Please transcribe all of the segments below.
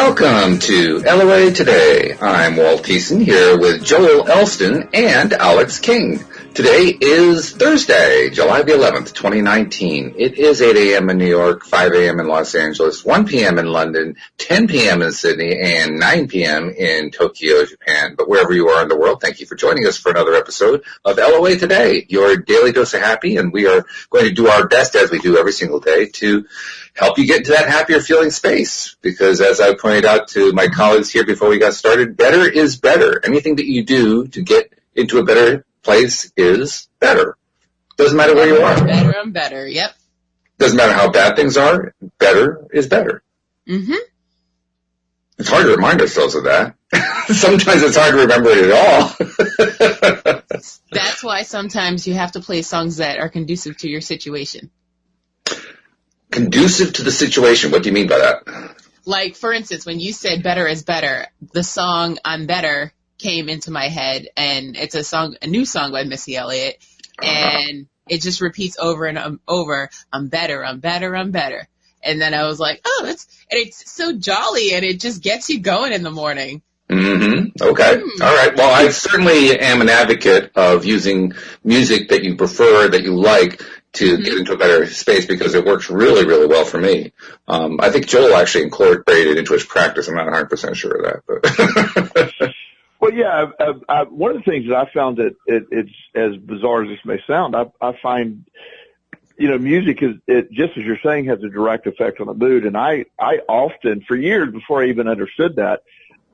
Welcome to LOA Today. I'm Walt here with Joel Elston and Alyx King. Today is Thursday, July the 11th, 2019. It is 8 a.m. in New York, 5 a.m. in Los Angeles, 1 p.m. in London, 10 p.m. in Sydney, and 9 p.m. in Tokyo, Japan. But wherever you are in the world, thank you for joining us for another episode of LOA Today, your daily dose of happy. And we are going to do our best, as we do every single day, to help you get into that happier feeling space. Because as I pointed out to my colleagues here before we got started, better is better. Anything that you do to get into a better place is better. Doesn't matter where you are. Better and better, yep. Doesn't matter how bad things are. Better is better. Mm-hmm. It's hard to remind ourselves of that. Sometimes it's hard to remember it at all. That's why sometimes you have to play songs that are conducive to your situation. Conducive to the situation. What do you mean by that? Like, for instance, when you said better is better, the song I'm Better came into my head, and it's a new song by Missy Elliott, and it just repeats over and over, I'm better, I'm better, I'm better. And then I was like, oh, it's so jolly, and it just gets you going in the morning. Mm-hmm. Okay. All right. Well, I certainly am an advocate of using music that you prefer, that you like, to get into a better space, because it works really, really well for me. I think Joel actually incorporated it into his practice. I'm not 100% sure of that. But Well, yeah, one of the things that I found that it's as bizarre as this may sound, I find, music just as you're saying, has a direct effect on the mood. And I often, for years before I even understood that,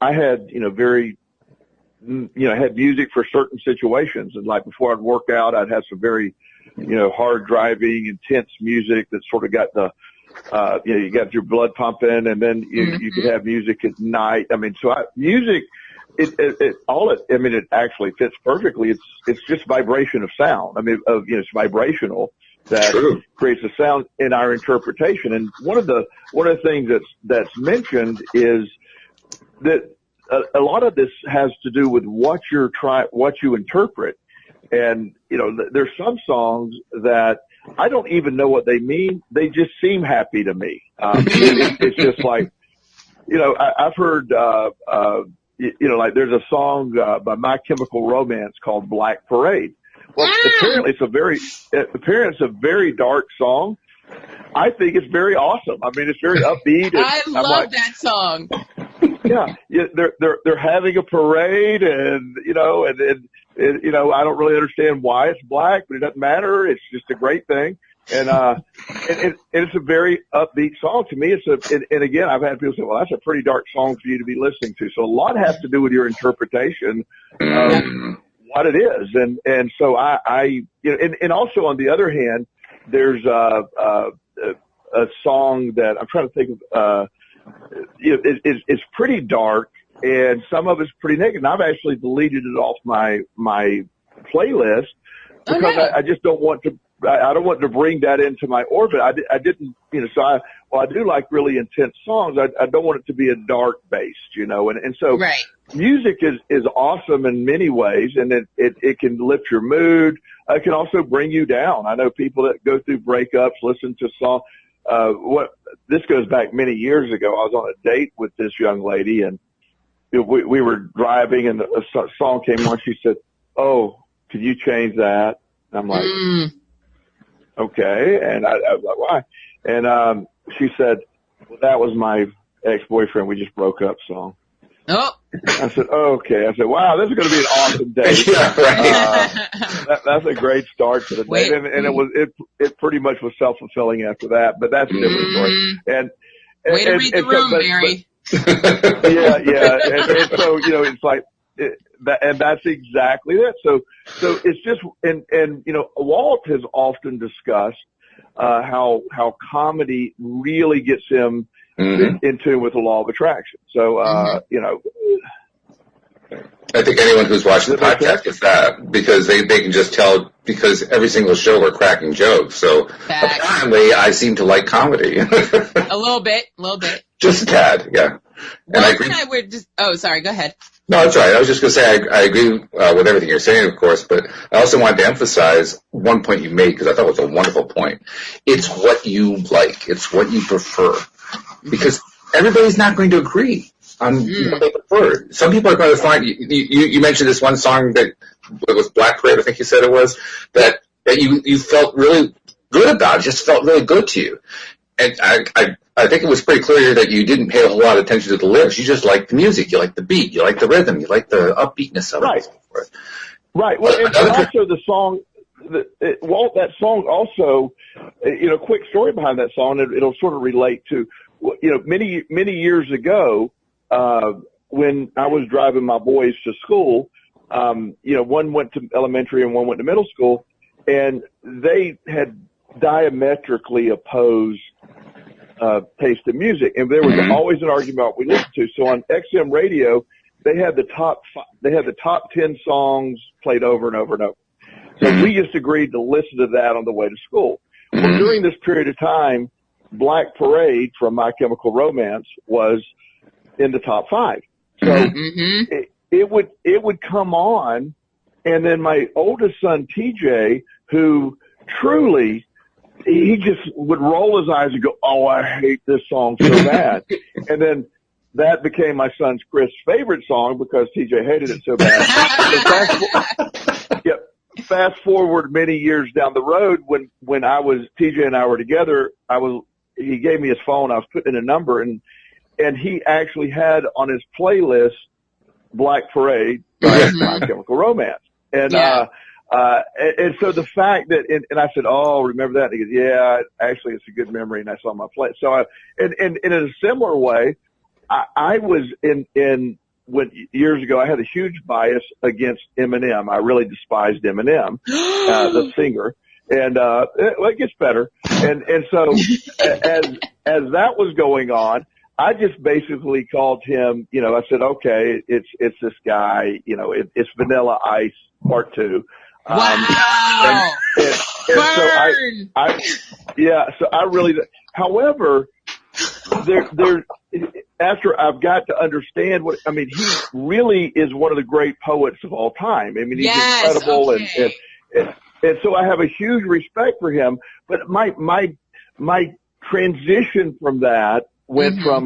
I had, had music for certain situations. And like before I'd work out, I'd have some very, hard driving, intense music that sort of got you got your blood pumping, and then you could have music at night. I mean, music, it actually fits perfectly. It's just vibration of sound. I mean, it's vibrational that creates a sound in our interpretation. And one of the things that's mentioned is that a lot of this has to do with what you interpret. And, there's some songs that I don't even know what they mean. They just seem happy to me. It's just like, I've heard, like there's a song by My Chemical Romance called Black Parade. Well, apparently it's a very dark song. I think it's very awesome. I mean, it's very upbeat. I love that song. Yeah, they're having a parade, and I don't really understand why it's black, but it doesn't matter. It's just a great thing, and it's a very upbeat song to me. And again, I've had people say, "Well, that's a pretty dark song for you to be listening to." So a lot has to do with your interpretation of what it is, and so and also on the other hand, there's a song that I'm trying to think of. It's pretty dark, and some of it's pretty negative. And I've actually deleted it off my playlist because I just don't want to. I don't want to bring that into my orbit. I didn't, so I do like really intense songs. I don't want it to be a dark based, and so music is awesome in many ways, and it can lift your mood. It can also bring you down. I know people that go through breakups, listen to songs. This goes back many years ago. I was on a date with this young lady, and we were driving, and a song came on. She said, "Oh, could you change that?" And I'm like, "Okay." And I was like, "Why?" And she said, "Well, that was my ex-boyfriend. We just broke up song." Oh. I said, "Okay." I said, "Wow, this is going to be an awesome date." Yeah, right. That's a great start to the date, and it pretty much was self-fulfilling after that. But that's a different story. And way to read the room, Mary. Yeah, and so it's like, and that's exactly it. So it's just, and Walt has often discussed how comedy really gets him in tune with the law of attraction. So, I think anyone who's watching the podcast gets that, because they can just tell, because every single show we're cracking jokes. So apparently I seem to like comedy. A little bit. Just a tad, yeah. Walt and I were just, sorry, go ahead. No, that's right. I was just going to say I agree with everything you're saying, of course, but I also wanted to emphasize one point you made, because I thought it was a wonderful point. It's what you like. It's what you prefer. Because everybody's not going to agree on what they prefer. Some people are going to find, you mentioned this one song that it was Black Parade, I think you said it was, that you felt really good about. It just felt really good to you. And I think it was pretty clear that you didn't pay a whole lot of attention to the lyrics. You just liked the music, you liked the beat, you liked the rhythm, you liked the upbeatness of it. Right. And so forth. Right. Well, and also the song, Walt, that song also, quick story behind that song, it'll sort of relate to, many years ago, when I was driving my boys to school, one went to elementary and one went to middle school, and they had diametrically opposed taste of music, and there was always an argument about what we listened to. So on XM radio, they had the top 10 songs played over and over and over. So we just agreed to listen to that on the way to school. Well, during this period of time, Black Parade from My Chemical Romance was in the top 5. So it would come on, and then my oldest son TJ, who truly, he just would roll his eyes and go, "Oh, I hate this song so bad." And then that became my son's Chris' favorite song because TJ hated it so bad. Fast forward many years down the road, when TJ and I were together, he gave me his phone. I was putting in a number, and he actually had on his playlist Black Parade by My Chemical Romance. And so the fact that, and I said, "Oh, remember that?" And he goes, "Yeah, actually it's a good memory." And I saw my play. So and in a similar way, I was years ago, I had a huge bias against Eminem. I really despised Eminem, the singer. And, it gets better. And so as that was going on, I just basically called him, I said, okay, it's this guy, it's Vanilla Ice Part 2. Wow. And so I really, however, after I've got to understand he really is one of the great poets of all time. He's incredible. Okay. And so I have a huge respect for him, but my transition from that went from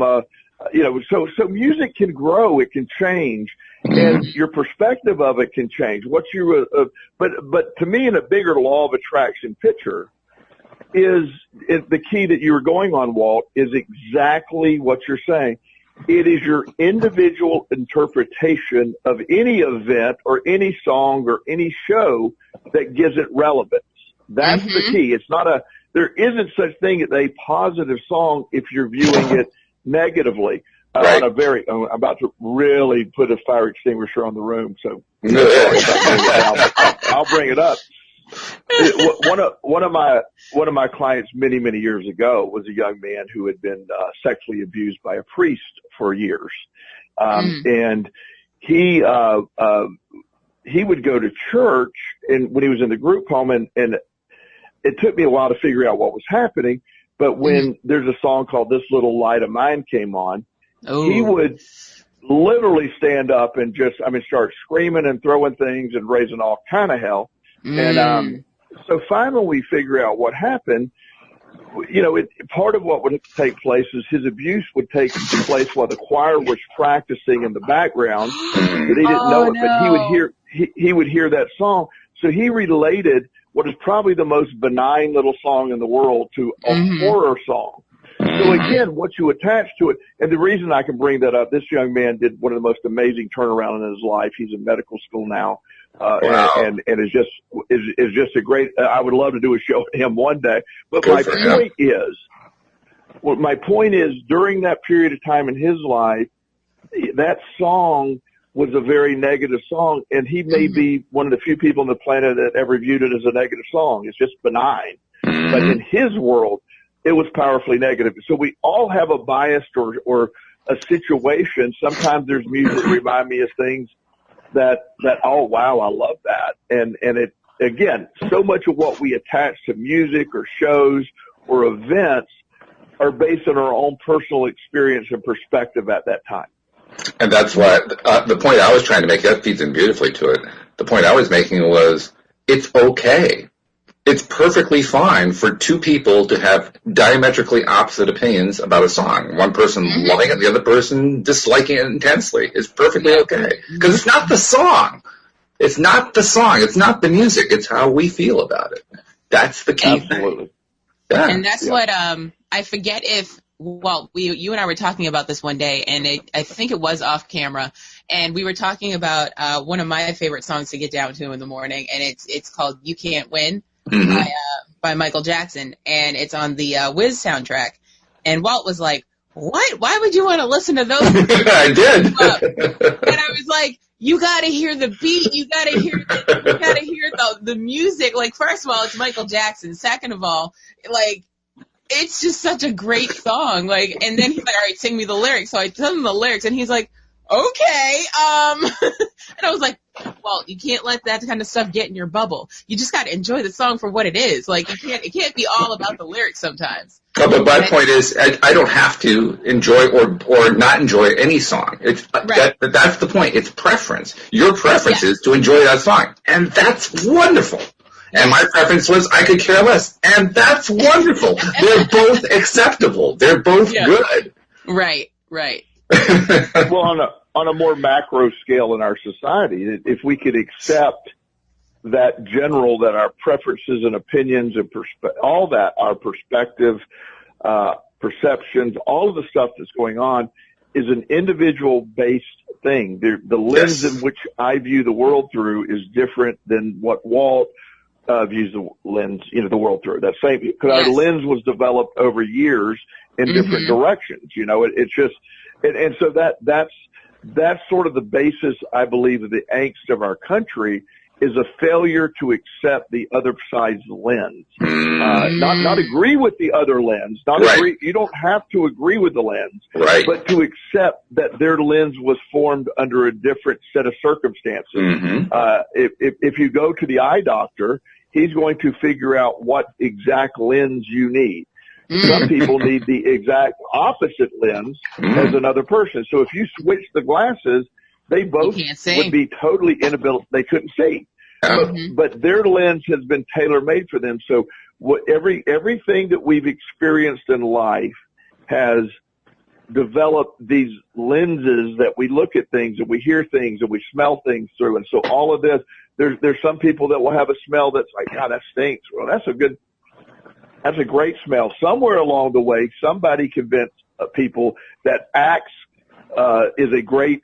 so music can grow, it can change, and your perspective of it can change. But to me, in a bigger law of attraction picture, is the key that you were going on, Walt, is exactly what you're saying. It is your individual interpretation of any event or any song or any show that gives it relevance. That's the key. There isn't such thing as a positive song if you're viewing it negatively. Right. I'm about to really put a fire extinguisher on the room, so I'll bring it up. One of my clients many years ago was a young man who had been sexually abused by a priest for years, and he would go to church, and when he was in the group home, and it took me a while to figure out what was happening. But when there's a song called "This Little Light of Mine" came on, he would literally stand up and start screaming and throwing things and raising all kind of hell. And so finally we figure out what happened. Part of what would take place is his abuse would take place while the choir was practicing in the background, but he didn't know it. No. But he would hear that song. So he related what is probably the most benign little song in the world to a horror song. So again, what you attach to it, and the reason I can bring that up, this young man did one of the most amazing turnaround in his life. He's in medical school now. And is just a great, I would love to do a show with him one day. But my point is during that period of time in his life, that song was a very negative song, and he may be one of the few people on the planet that ever viewed it as a negative song. It's just benign. But in his world, it was powerfully negative. So we all have a bias or a situation. Sometimes there's music that remind me of things that, oh wow, I love that. And it, again, so much of what we attach to music or shows or events are based on our own personal experience and perspective at that time. And that's what, the point I was trying to make, that feeds in beautifully to it. The point I was making was, it's okay. It's perfectly fine for two people to have diametrically opposite opinions about a song. One person loving it, the other person disliking it intensely. It's perfectly okay. Because it's not the song. It's not the song. It's not the music. It's how we feel about it. That's the key thing. Yeah. And that's what I forget if, well, you and I were talking about this one day, and I think it was off camera, and we were talking about one of my favorite songs to get down to in the morning, and it's called "You Can't Win" by Michael Jackson, and it's on the Wiz soundtrack. And Walt was like, "What? Why would you want to listen to those?" I did. And I was like, "You got to hear the beat. You got to hear the music. Like, first of all, it's Michael Jackson. Second of all, like." It's just such a great song. Like, and then he's like, all right, sing me the lyrics. So I tell him the lyrics, and he's like, okay. And I was like, well, you can't let that kind of stuff get in your bubble. You just got to enjoy the song for what it is. Like, it can't be all about the lyrics sometimes. But my point is, I don't have to enjoy or not enjoy any song. It's that's the point. It's preference. Your preference is to enjoy that song, and that's wonderful. And my preference was I could care less. And that's wonderful. They're both acceptable. They're both good. Right. Well, on a more macro scale in our society, if we could accept that that our preferences and opinions and all that, our perspective, perceptions, all of the stuff that's going on is an individual-based thing. The lens in which I view the world through is different than what Walt views the lens, the world through. That same, because our lens was developed over years in different directions. It's just, and so that's sort of the basis, I believe, of the angst of our country is a failure to accept the other side's lens. Not agree with the other lens. Agree. You don't have to agree with the lens, but to accept that their lens was formed under a different set of circumstances. If you go to the eye doctor, he's going to figure out what exact lens you need. Some people need the exact opposite lens as another person. So if you switch the glasses, they both would be totally inability. They couldn't see. But their lens has been tailor-made for them. So everything that we've experienced in life has developed these lenses that we look at things and we hear things and we smell things through. And so all of this, there's some people that will have a smell that's like, God, that stinks. Well, that's a great smell. Somewhere along the way, somebody convinced people that Axe is a great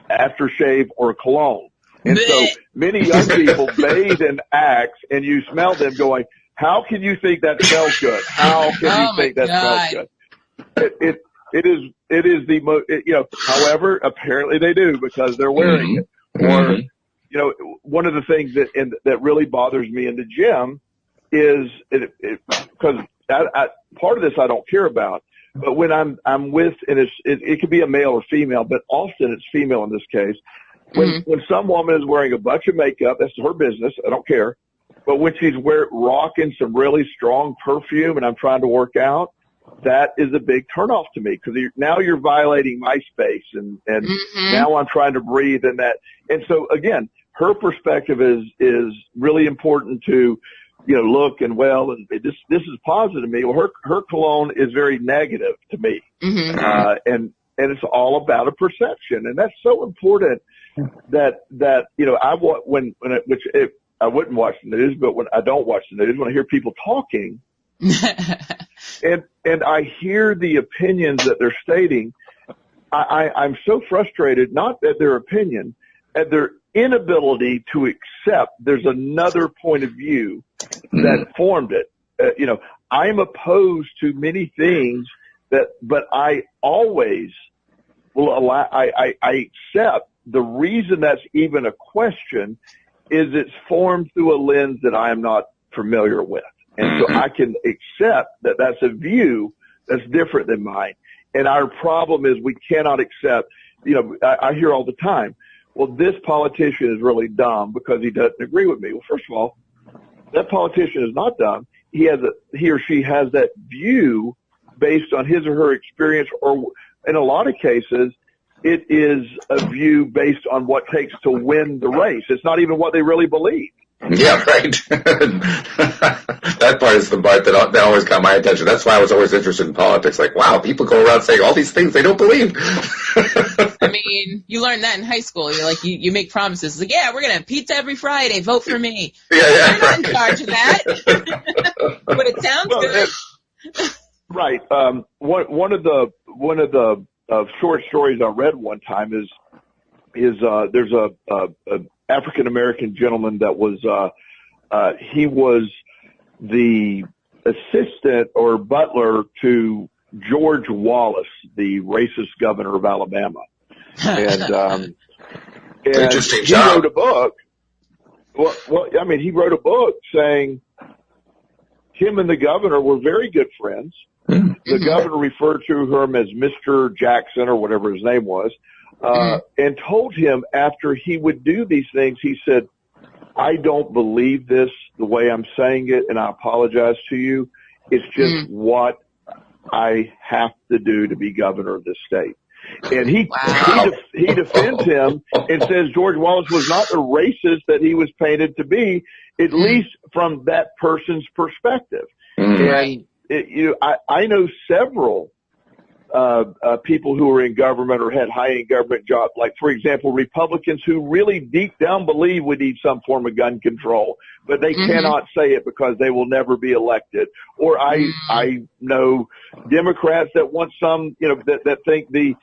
aftershave or cologne. And so many young people bathe in Axe, and you smell them going, how can you think that smells good? How can you think that smells good? It is the most, however, apparently they do because they're wearing it. Or, one of the things that really bothers me in the gym is because part of this I don't care about, but when I'm with, and it could be a male or female, but often it's female in this case. When some woman is wearing a bunch of makeup, that's her business. I don't care. But when she's rocking some really strong perfume and I'm trying to work out, that is a big turnoff to me because now you're violating my space and now I'm trying to breathe in that. And so again, her perspective is really important to, look and this is positive to me. Well, her cologne is very negative to me. And it's all about a perception. And that's so important that I wouldn't watch the news, but when I don't watch the news, when I hear people talking and I hear the opinions that they're stating, I'm so frustrated, not at their opinion, at their inability to accept there's another point of view that formed it. I'm opposed to many things but I always will allow, I accept the reason that's even a question is it's formed through a lens that I am not familiar with. And so I can accept that that's a view that's different than mine. And our problem is we cannot accept, I hear all the time, well, this politician is really dumb because he doesn't agree with me. Well, first of all, that politician is not dumb. He or she has that view based on his or her experience, or in a lot of cases, it is a view based on what it takes to win the race. It's not even what they really believe. Yeah, right. That part is the part that always got my attention. That's why I was always interested in politics. Like, wow, people go around saying all these things they don't believe. I mean, you learn that in high school. You're like, you make promises. Like, yeah, we're going to have pizza every Friday. Vote for me. Yeah, You're not in charge of that. But it sounds good. Right. One of the short stories I read one time is there's a African American gentleman that was he was the assistant or butler to George Wallace, the racist governor of Alabama, and interesting he job. wrote a book. Well, I mean, he wrote a book saying him and the governor were very good friends. Mm-hmm. The governor referred to him as Mr. Jackson or whatever his name was. And told him after he would do these things, he said, I don't believe this the way I'm saying it, and I apologize to you. It's just what I have to do to be governor of this state. And he defends him and says George Wallace was not the racist that he was painted to be, at least from that person's perspective. And I know several people who were in government or had high-end government jobs, like, for example, Republicans who really deep down believe we need some form of gun control, but they cannot say it because they will never be elected. Or I know Democrats that want some, that think the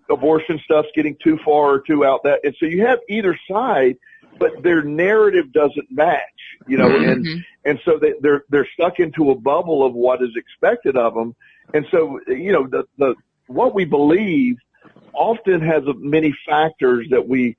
abortion stuff's getting too far or too out that. And so you have either side, but their narrative doesn't match, and so they're stuck into a bubble of what is expected of them. And so, the what we believe often has many factors that we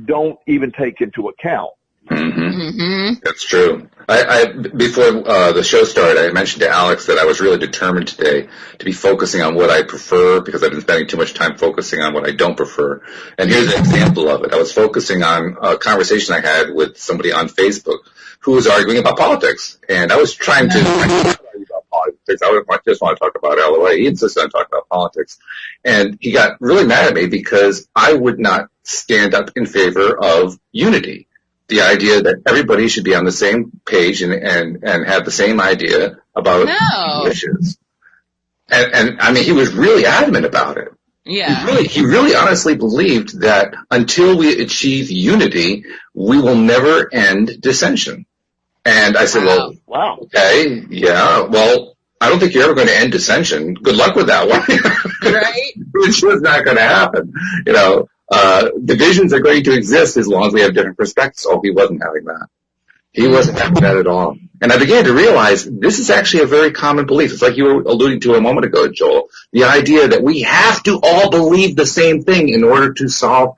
don't even take into account. That's true. I before the show started, I mentioned to Alyx that I was really determined today to be focusing on what I prefer because I've been spending too much time focusing on what I don't prefer. And here's an example of it. I was focusing on a conversation I had with somebody on Facebook who was arguing about politics, and I was trying to argue about politics. I just want to talk about LOA. He insisted on talking about politics, and he got really mad at me because I would not stand up in favor of unity. The idea that everybody should be on the same page and have the same idea about issues. And I mean, he was really adamant about it. Yeah. He really honestly believed that until we achieve unity, we will never end dissension. And I said, wow. Okay, yeah, well, I don't think you're ever going to end dissension. Good luck with that one. Right? It's just not going to happen, divisions are going to exist as long as we have different perspectives. Oh, he wasn't having that. He wasn't having that at all. And I began to realize this is actually a very common belief. It's like you were alluding to a moment ago, Joel. The idea that we have to all believe the same thing in order to solve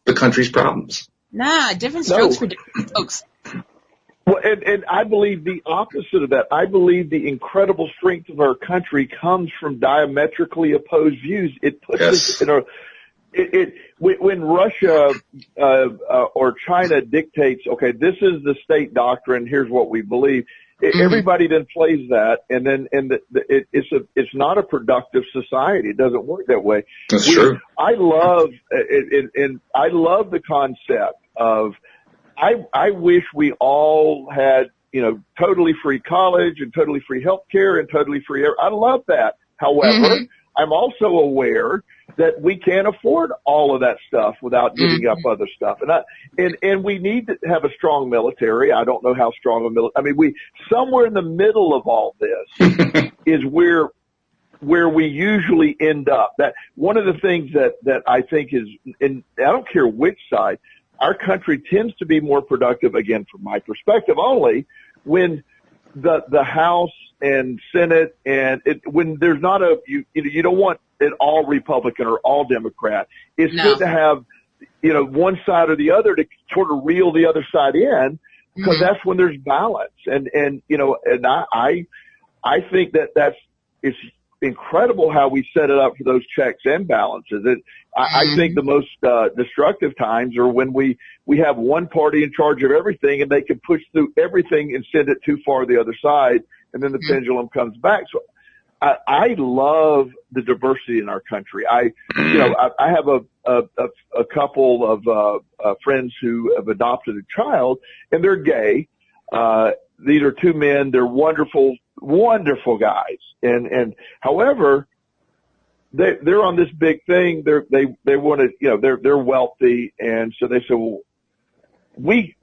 the country's problems. Nah, different strokes for different folks. Well, and I believe the opposite of that. I believe the incredible strength of our country comes from diametrically opposed views. It puts us in a when Russia or China dictates, okay, this is the state doctrine, here's what we believe. Everybody then plays that, and it's not a productive society. It doesn't work that way. That's true. I love and I love the concept of. I wish we all had totally free college and totally free health care and totally free air. I love that. However, I'm also aware that we can't afford all of that stuff without giving up other stuff. And we need to have a strong military. I don't know how strong a military. I mean, we somewhere in the middle of all this is where we usually end up. That one of the things that I think is, and I don't care which side, our country tends to be more productive, again, from my perspective only, when the House and Senate and when there's not you don't want it all Republican or all Democrat. It's good to have, one side or the other to sort of reel the other side in, because that's when there's balance. And I think it's incredible how we set it up for those checks and balances. I think the most destructive times are when we have one party in charge of everything and they can push through everything and send it too far the other side, and then the pendulum comes back. So I love the diversity in our country. I have a couple of friends who have adopted a child, and they're gay. These are two men. They're wonderful, wonderful guys. And however, they're on this big thing. They want to, they're wealthy. And so they said, well, we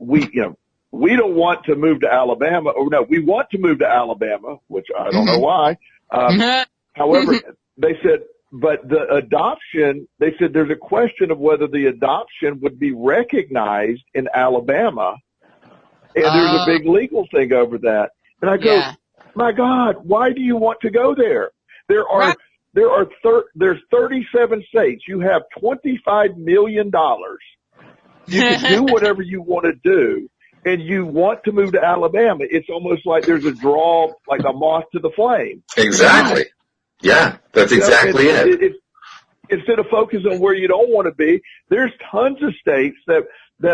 don't want to move to Alabama. Or no, we want to move to Alabama, which I don't know why. However, they said, but the adoption, they said there's a question of whether the adoption would be recognized in Alabama. And there's a big legal thing over that. And I go, my God, why do you want to go there? There's 37 states. You have $25 million. You can do whatever you want to do. And you want to move to Alabama. It's almost like there's a draw, like a moth to the flame. Exactly. Yeah, that's exactly it. Instead of focusing on where you don't want to be, there's tons of states that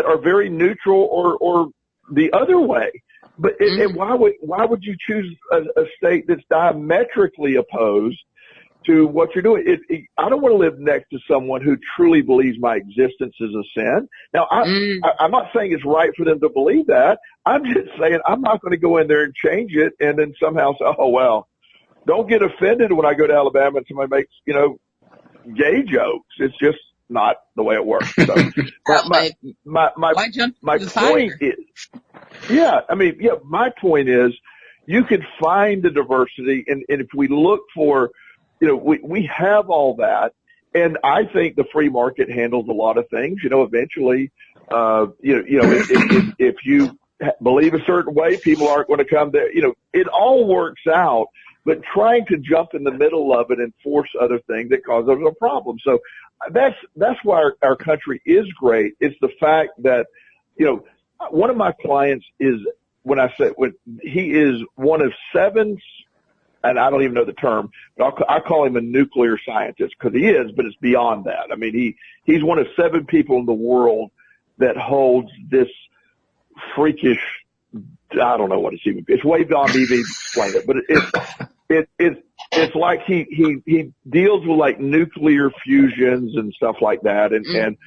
are very neutral or the other way. But and why would you choose a state that's diametrically opposed to what you're doing? I don't want to live next to someone who truly believes my existence is a sin. Now, I'm not saying it's right for them to believe that. I'm just saying I'm not going to go in there and change it and then somehow say, oh, well, don't get offended when I go to Alabama and somebody makes, gay jokes. It's just not the way it works. So my point is, my point is you can find the diversity and if we look for, we have all that. And I think the free market handles a lot of things. Eventually, if you believe a certain way, people aren't going to come there. It all works out, but trying to jump in the middle of it and force other things that causes a problem. So that's why our country is great. It's the fact that, one of my clients is, he is one of 7, and I don't even know the term, but I call him a nuclear scientist because he is, but it's beyond that. I mean, he's one of 7 people in the world that holds this freakish, I don't know what it's way beyond me to explain it, but it's like he deals with like nuclear fusions and stuff like that. And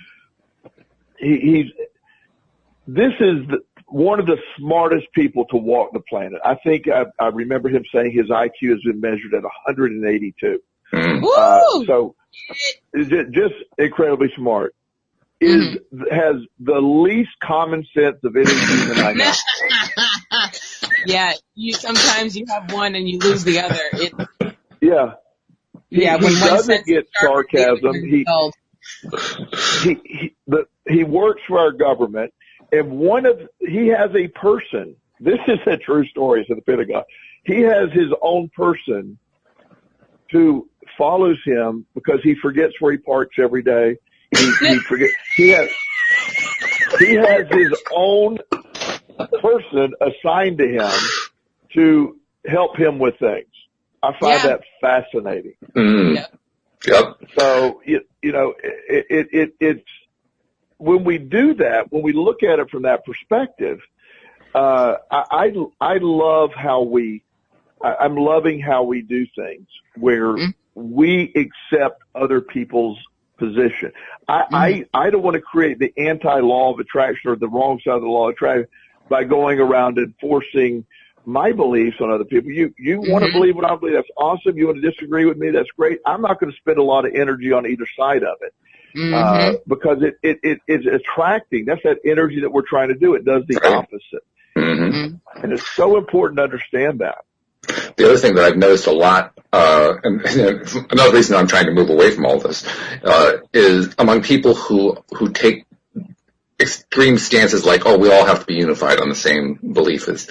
this is one of the smartest people to walk the planet. I think I remember him saying his IQ has been measured at 182. So just incredibly smart. Has the least common sense of any human I know. Yeah, sometimes you have one and you lose the other. He doesn't get sarcasm. He works for our government, and he has a person. This is a true story. It's at the Pentagon. He has his own person who follows him because he forgets where he parks every day. He forgets. He has his own person assigned to him to help him with things. I find that fascinating. Yep. So it's when we do that, when we look at it from that perspective, I love I'm loving how we do things where we accept other people's position. I don't want to create the anti-law of attraction or the wrong side of the law of attraction by going around enforcing my beliefs on other people. You want to believe what I believe, that's awesome. You want to disagree with me, that's great. I'm not going to spend a lot of energy on either side of it. Because it's attracting. That's that energy that we're trying to do. It does the opposite. And it's so important to understand that. The other thing that I've noticed a lot, and another reason I'm trying to move away from all this, is among people who take extreme stances like, oh, we all have to be unified on the same belief, is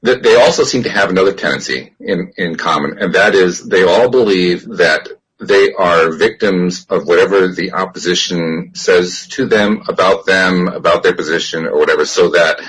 that they also seem to have another tendency in common, and that is they all believe that they are victims of whatever the opposition says to them, about their position or whatever, so that,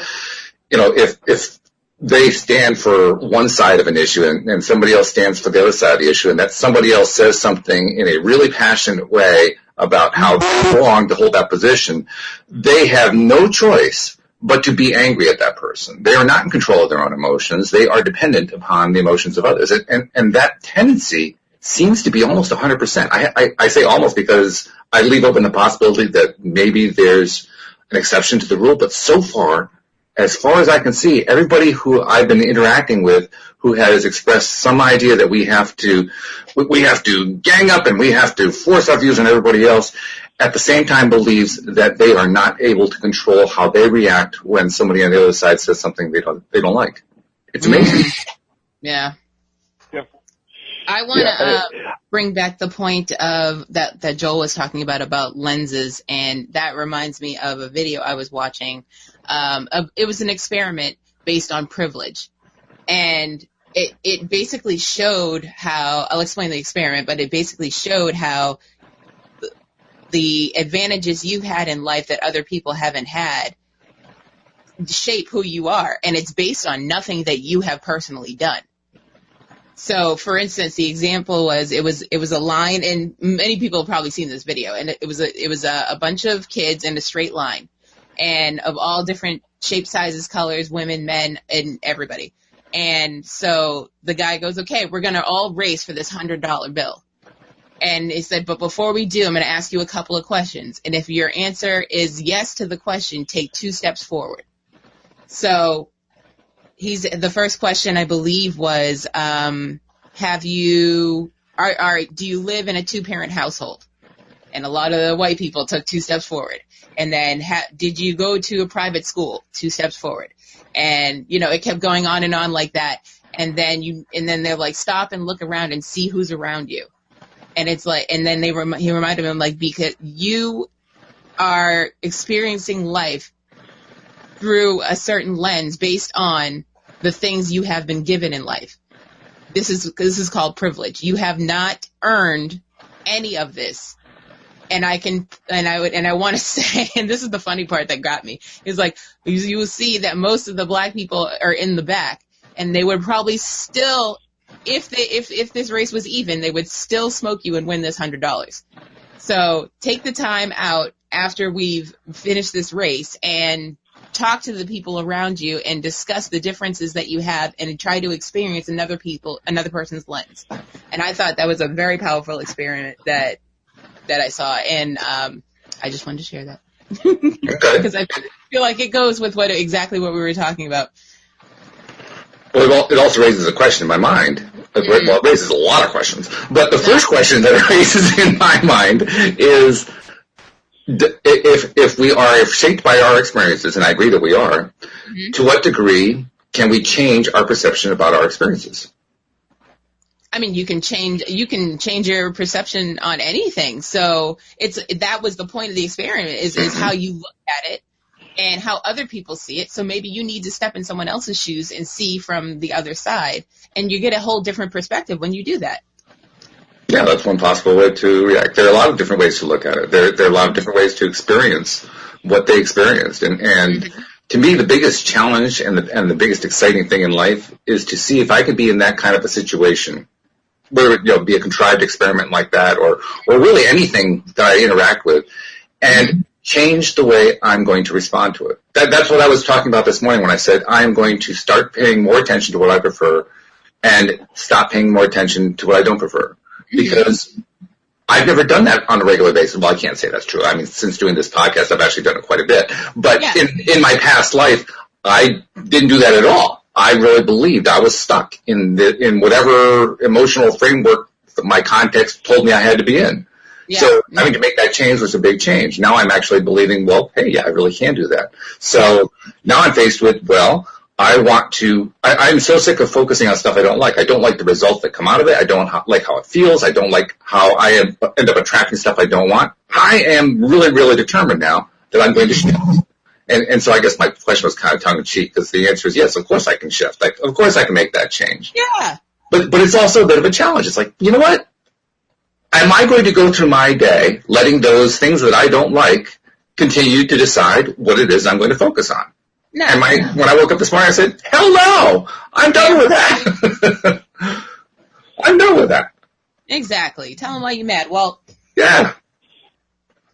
if they stand for one side of an issue and somebody else stands for the other side of the issue, and that somebody else says something in a really passionate way about how it's wrong to hold that position, they have no choice but to be angry at that person. They are not in control of their own emotions. They are dependent upon the emotions of others. And that tendency seems to be almost 100%. I say almost because I leave open the possibility that maybe there's an exception to the rule, but so far as I can see, everybody who I've been interacting with who has expressed some idea that we have to gang up and we have to force our views on everybody else, at the same time believes that they are not able to control how they react when somebody on the other side says something they don't like. It's amazing. Yeah. Yep. I want to bring back the point of that Joel was talking about lenses, and that reminds me of a video I was watching. It was an experiment based on privilege, and it basically showed how, I'll explain the experiment, but it basically showed how the advantages you had in life that other people haven't had shape who you are, and it's based on nothing that you have personally done. So, for instance, the example was it was a line, and many people have probably seen this video, and it was a bunch of kids in a straight line, and of all different shapes, sizes, colors, women, men, and everybody. And so the guy goes, okay, we're going to all race for this $100 bill. And he said, but before we do, I'm going to ask you a couple of questions. And if your answer is yes to the question, take 2 steps forward. So the first question, I believe, was, do you live in a 2-parent household? And a lot of the white people took 2 steps forward. And then, did you go to a private school? 2 steps forward. And, it kept going on and on like that. And then they're like, stop and look around and see who's around you. And it's like, and then he reminded him, like, because you are experiencing life through a certain lens based on the things you have been given in life. This is called privilege. You have not earned any of this. And I want to say, and this is the funny part that got me, is like, you will see that most of the black people are in the back, and they would probably still, if this race was even, they would still smoke you and win this $100. So take the time out after we've finished this race and talk to the people around you and discuss the differences that you have and try to experience another person's lens. And I thought that was a very powerful experiment that I saw, and I just wanted to share that because I feel like it goes with exactly what we were talking about. Well, it also raises a question in my mind. Well, it raises a lot of questions, but the first question that it raises in my mind is, if we are shaped by our experiences, and I agree that we are, to what degree can we change our perception about our experiences? I mean, you can change your perception on anything. So that was the point of the experiment is how you look at it and how other people see it. So maybe you need to step in someone else's shoes and see from the other side, and you get a whole different perspective when you do that. Yeah, that's one possible way to react. There are a lot of different ways to look at it. There are a lot of different ways to experience what they experienced. And to me, the biggest challenge and the biggest exciting thing in life is to see if I could be in that kind of a situation, whether it be a contrived experiment like that or really anything that I interact with, and change the way I'm going to respond to it. That's what I was talking about this morning when I said I'm going to start paying more attention to what I prefer and stop paying more attention to what I don't prefer. Because I've never done that on a regular basis. Well, I can't say that's true. I mean, since doing this podcast, I've actually done it quite a bit. But in my past life, I didn't do that at all. I really believed I was stuck in whatever emotional framework my context told me I had to be in. Yeah. So having to make that change was a big change. Now I'm actually believing, well, hey, yeah, I really can do that. So now I'm faced with, well, I'm so sick of focusing on stuff I don't like. I don't like the results that come out of it. I don't like how it feels. I don't like how I end up attracting stuff I don't want. I am really, really determined now that I'm going to shift. And so I guess my question was kind of tongue-in-cheek because the answer is yes, of course I can shift. Like, of course I can make that change. Yeah. But it's also a bit of a challenge. It's like, you know what? Am I going to go through my day letting those things that I don't like continue to decide what it is I'm going to focus on? No. And when I woke up this morning, I said, hell no, I'm done with that. I'm done with that. Exactly. Tell them why you're mad, Walt. Yeah.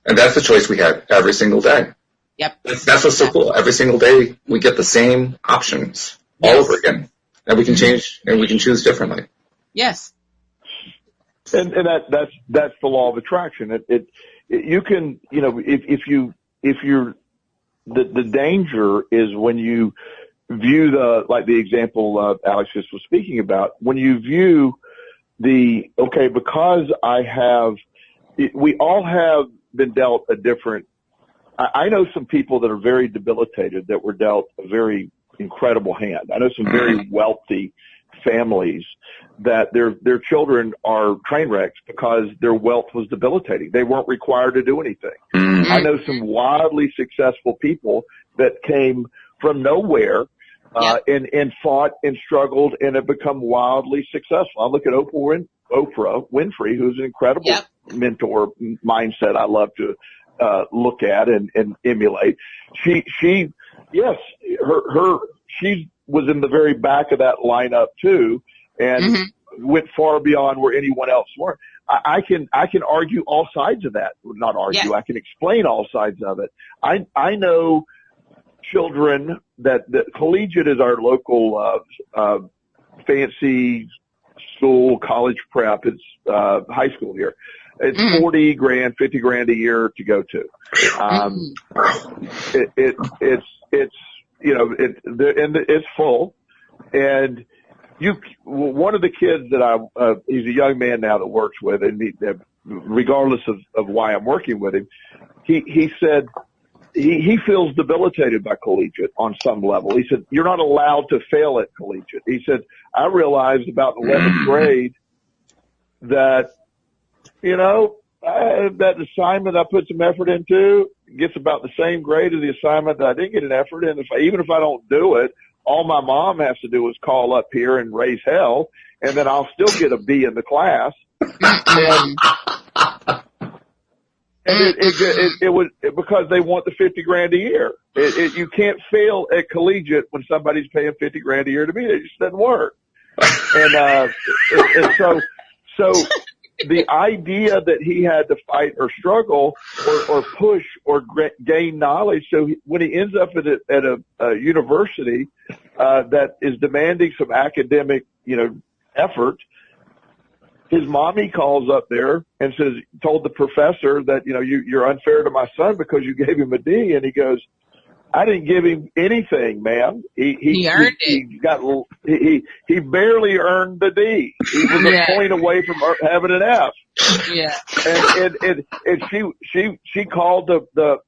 And that's the choice we have every single day. Yep. That's what's so cool. Every single day we get the same options all over again, and we can change and we can choose differently. Yes. And that's the law of attraction. You can, if you're, the danger is when you view the example Alyx just was speaking about, when you view because we all have been dealt a different, I know some people that are very debilitated that were dealt a very incredible hand. I know some very wealthy families that their children are train wrecks because their wealth was debilitating. They weren't required to do anything. Mm-hmm. I know some wildly successful people that came from nowhere and fought and struggled and have become wildly successful. I look at Oprah Winfrey, who's an incredible mentor mindset I love to look at and emulate. She was in the very back of that lineup too, and went far beyond where anyone else were. I can argue all sides of that. Not argue. I can explain all sides of it. I know children that collegiate is our local fancy school, college prep. It's high school here. It's $40,000, $50,000 a year to go to. It's full. And one of the kids that he's a young man now that works with, and regardless of why I'm working with him, he said he feels debilitated by collegiate on some level. He said, you're not allowed to fail at collegiate. He said, I realized about 11th grade that, that assignment I put some effort into gets about the same grade as the assignment that I didn't get an effort in. Even if I don't do it, all my mom has to do is call up here and raise hell, and then I'll still get a B in the class. And it was because they want the $50,000 a year. You can't fail at collegiate when somebody's paying $50,000 a year to be there. It just doesn't work. And so the idea that he had to fight or struggle or push or gain knowledge. So when he ends up at a university, that is demanding some academic, effort, his mommy calls up there and told the professor that, you're unfair to my son because you gave him a D. And he goes, I didn't give him anything, ma'am. He earned it. He barely earned the D. He was a point away from having an F. Yeah. And she called the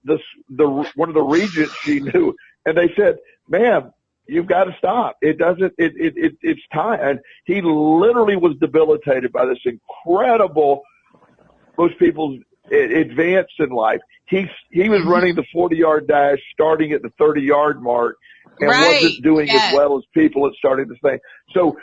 one of the regents she knew, and they said, ma'am, you've got to stop. It's time. And he literally was debilitated by this incredible, most people advance in life. He was running the 40-yard dash starting at the 30-yard mark and wasn't doing as well as people that started the thing. So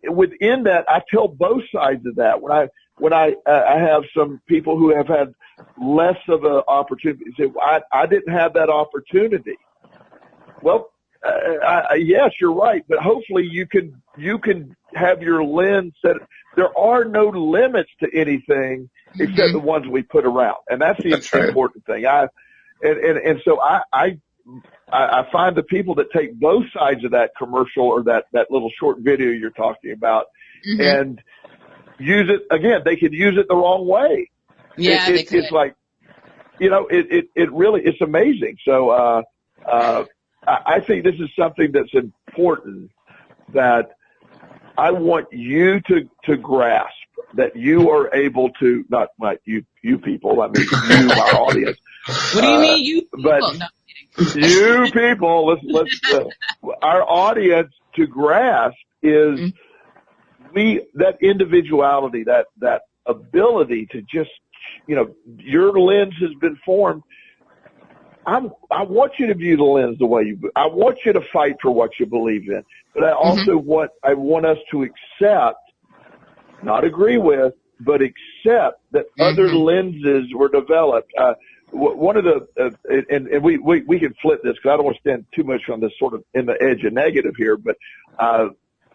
within that, I tell both sides of that. When I have some people who have had less of an opportunity, say, well, I didn't have that opportunity. Well, yes, you're right, but hopefully you can have your lens set. There are no limits to anything except the ones we put around, and that's the important thing. So I find the people that take both sides of that commercial or that little short video you're talking about and use it again. They can use it the wrong way. Yeah, it's like, it really, it's amazing. So I think this is something that's important that I want you to grasp, that you are able to, not you people, I mean you, my audience. What do you mean, you people? But No. you people, our audience to grasp is that individuality, that ability to just, your lens has been formed. I want you to view the lens the way I want you to fight for what you believe in, but I also want us to accept, not agree with, but accept that other lenses were developed. One of the, and we can flip this because I don't want to stand too much on this sort of in the edge of negative here, but,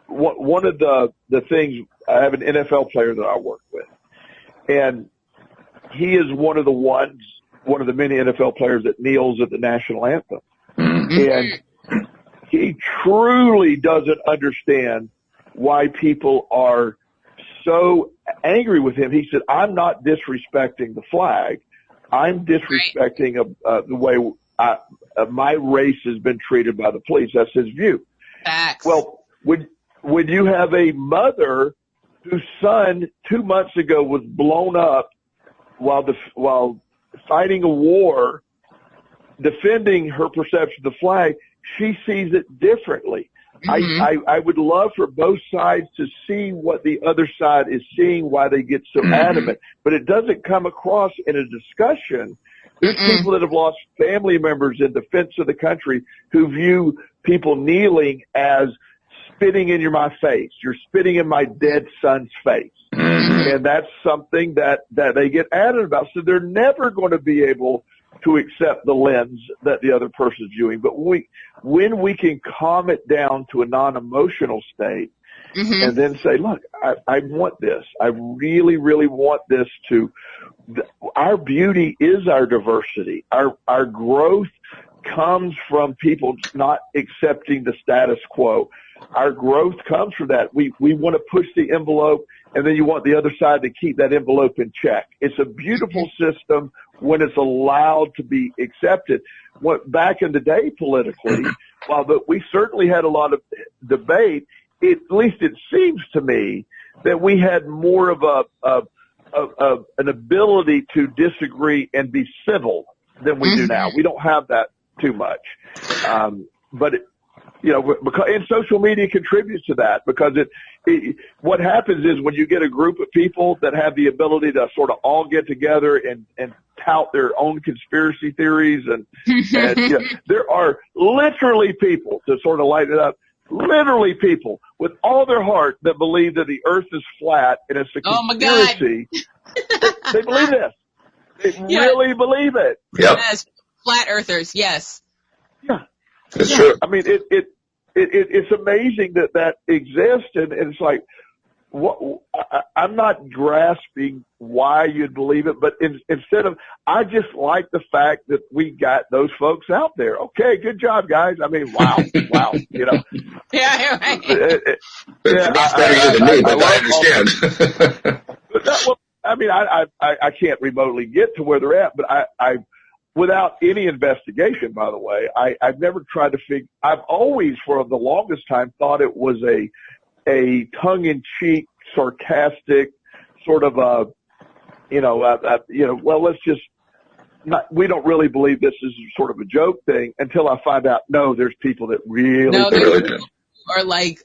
one of the things, I have an NFL player that I work with, and he is one of the ones one of the many NFL players that kneels at the national anthem. And he truly doesn't understand why people are so angry with him. He said, I'm not disrespecting the flag. I'm disrespecting the way my race has been treated by the police. That's his view. Facts. Well, when you have a mother whose son 2 months ago was blown up while fighting a war, defending her perception of the flag, she sees it differently. I would love for both sides to see what the other side is seeing, why they get so adamant, but it doesn't come across in a discussion. There's people that have lost family members in defense of the country who view people kneeling as spitting in my face. You're spitting in my dead son's face. And that's something that they get added about. So they're never going to be able to accept the lens that the other person's viewing. But when we can calm it down to a non-emotional state and then say, look, I want this. I really, really want this our beauty is our diversity. Our growth comes from people not accepting the status quo. Our growth comes from that. We want to push the envelope, and then you want the other side to keep that envelope in check. It's a beautiful system when it's allowed to be accepted. Back in the day politically, while we certainly had a lot of debate, at least it seems to me that we had more of an ability to disagree and be civil than we do now. We don't have that too much. And social media contributes to that because what happens is when you get a group of people that have the ability to sort of all get together and tout their own conspiracy theories and there are literally people, to sort of lighten it up, literally people with all their heart that believe that the earth is flat and it's a conspiracy. They believe this. They really believe it. Yep. Yes. Flat earthers. Yes. Yeah. It's true. I mean, it's amazing that exists, and it's like, I'm not grasping why you'd believe it, but instead of, I just like the fact that we got those folks out there. Okay, good job, guys. I mean, wow, you know. Yeah, right. It's better you than me, but I understand. I mean, I can't remotely get to where they're at, but I without any investigation, by the way, I've never tried to figure. I've always, for the longest time, thought it was a tongue-in-cheek, sarcastic sort of well, let's just not. We don't really believe this is sort of a joke thing until I find out. No, there's people that really are like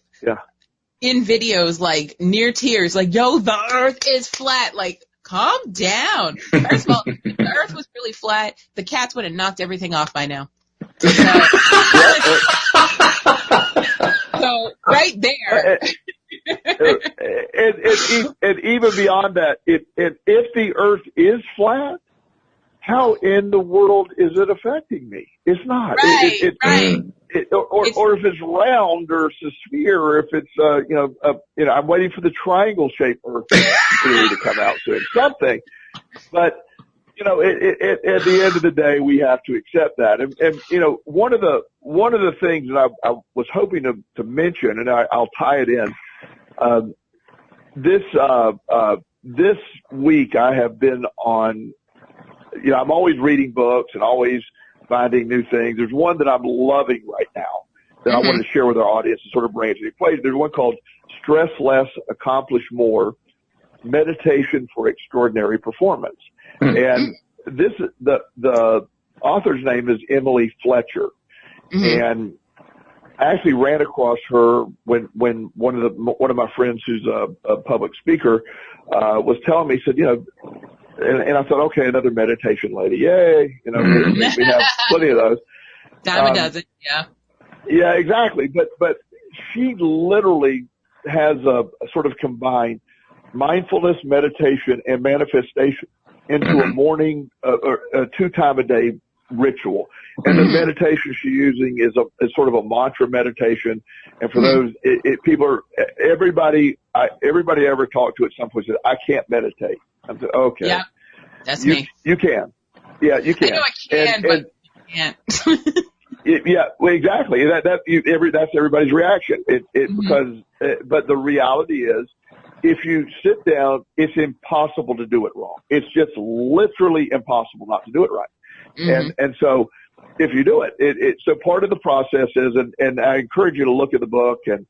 in videos, like near tears, like, yo, the earth is flat. Like, calm down. First of all, the earth was really flat. The cats would have knocked everything off by now. So right there. and even beyond that, if the earth is flat, how in the world is it affecting me? It's not. Right, right. Or if it's round, or it's a sphere, or if it's I'm waiting for the triangle shape Earth theory to come out soon. Something, but at the end of the day, we have to accept that. And one of the things that I was hoping to mention, and I'll tie it in. This week I have been on. I'm always reading books and always finding new things. There's one that I'm loving right now that I want to share with our audience and sort of bring it to the place. There's one called Stress Less, Accomplish More, Meditation for Extraordinary Performance. And the author's name is Emily Fletcher. And I actually ran across her when one of my friends who's a public speaker, was telling me, he said, and I thought, okay, another meditation lady. Yay. We have plenty of those. Dime a dozen. Yeah. Yeah, exactly. But she literally has a sort of combined mindfulness, meditation, and manifestation into a morning or a 2-time a day ritual. And the meditation she's using is sort of a mantra meditation. And for those, everybody I ever talked to at some point said, I can't meditate. I said, okay. Yeah, that's me. You can. Yeah, you can. I know I can, but I can't. Yeah, well, exactly. That's everybody's reaction. But the reality is, if you sit down, it's impossible to do it wrong. It's just literally impossible not to do it right. And so if you do it, so part of the process is, and I encourage you to look at the book and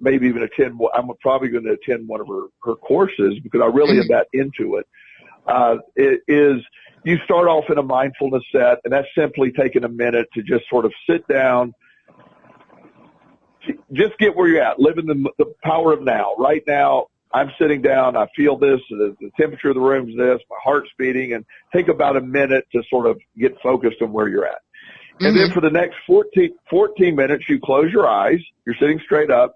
maybe even attend. I'm probably going to attend one of her courses because I really am that into it. It is, you start off in a mindfulness set, and that's simply taking a minute to just sort of sit down, just get where you're at, live in the power of now. Right now, I'm sitting down, I feel this, the temperature of the room is this, my heart's beating, and take about a minute to sort of get focused on where you're at. And then for the next 14 minutes, you close your eyes, you're sitting straight up,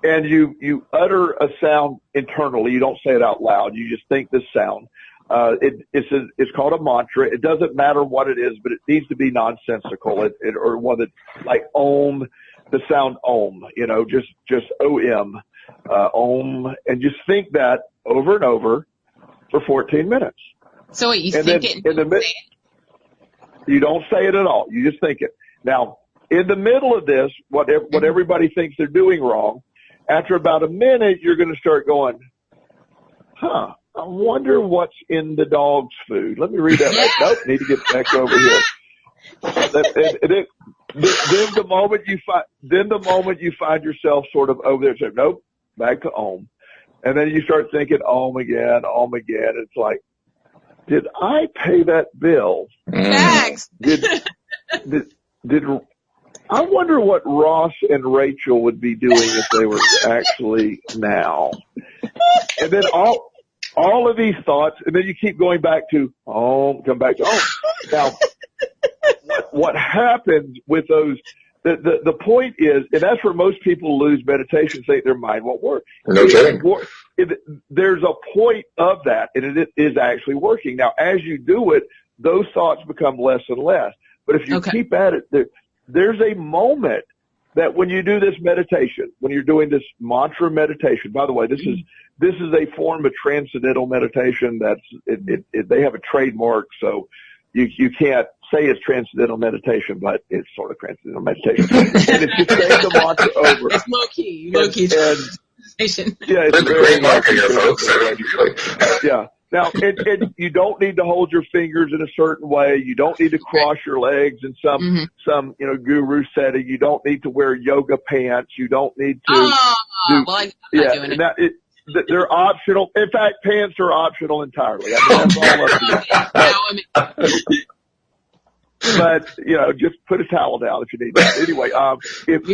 and you utter a sound internally. You don't say it out loud. You just think this sound. It's called a mantra. It doesn't matter what it is, but it needs to be nonsensical. Or one that, like Om, the sound Om, just O-M, Om, and just think that over and over for 14 minutes. So wait, you think it and say it? You don't say it at all. You just think it. Now, in the middle of this, what everybody thinks they're doing wrong, after about a minute, you're going to start going, I wonder what's in the dog's food. Let me read that. Right. Nope, need to get back over here. Then the moment you find yourself sort of over there, say, nope, back to Om. And then you start thinking Om again. It's like, did I pay that bill? Thanks. Did I wonder what Ross and Rachel would be doing if they were actually now? And then all of these thoughts, and then you keep going back to come back to Now, what happens with those? The point is, and that's where most people lose meditation, say their mind won't work. No kidding. There's a point of that, and it is actually working. Now, as you do it, those thoughts become less and less. But if you keep at it, there's a moment that when you do this meditation, when you're doing this mantra meditation, by the way, this is a form of transcendental meditation they have a trademark, so you can't say it's transcendental meditation, but it's sort of transcendental meditation. And it's just saying the mantra over. It's low-key meditation. Yeah, it's a great marketing here, folks. Yeah. Now, you don't need to hold your fingers in a certain way. You don't need to cross your legs in some guru setting. You don't need to wear yoga pants. You don't need to. I'm not doing it. They're optional. In fact, pants are optional entirely. I mean, that's all up to you. But just put a towel down if you need that. Anyway, you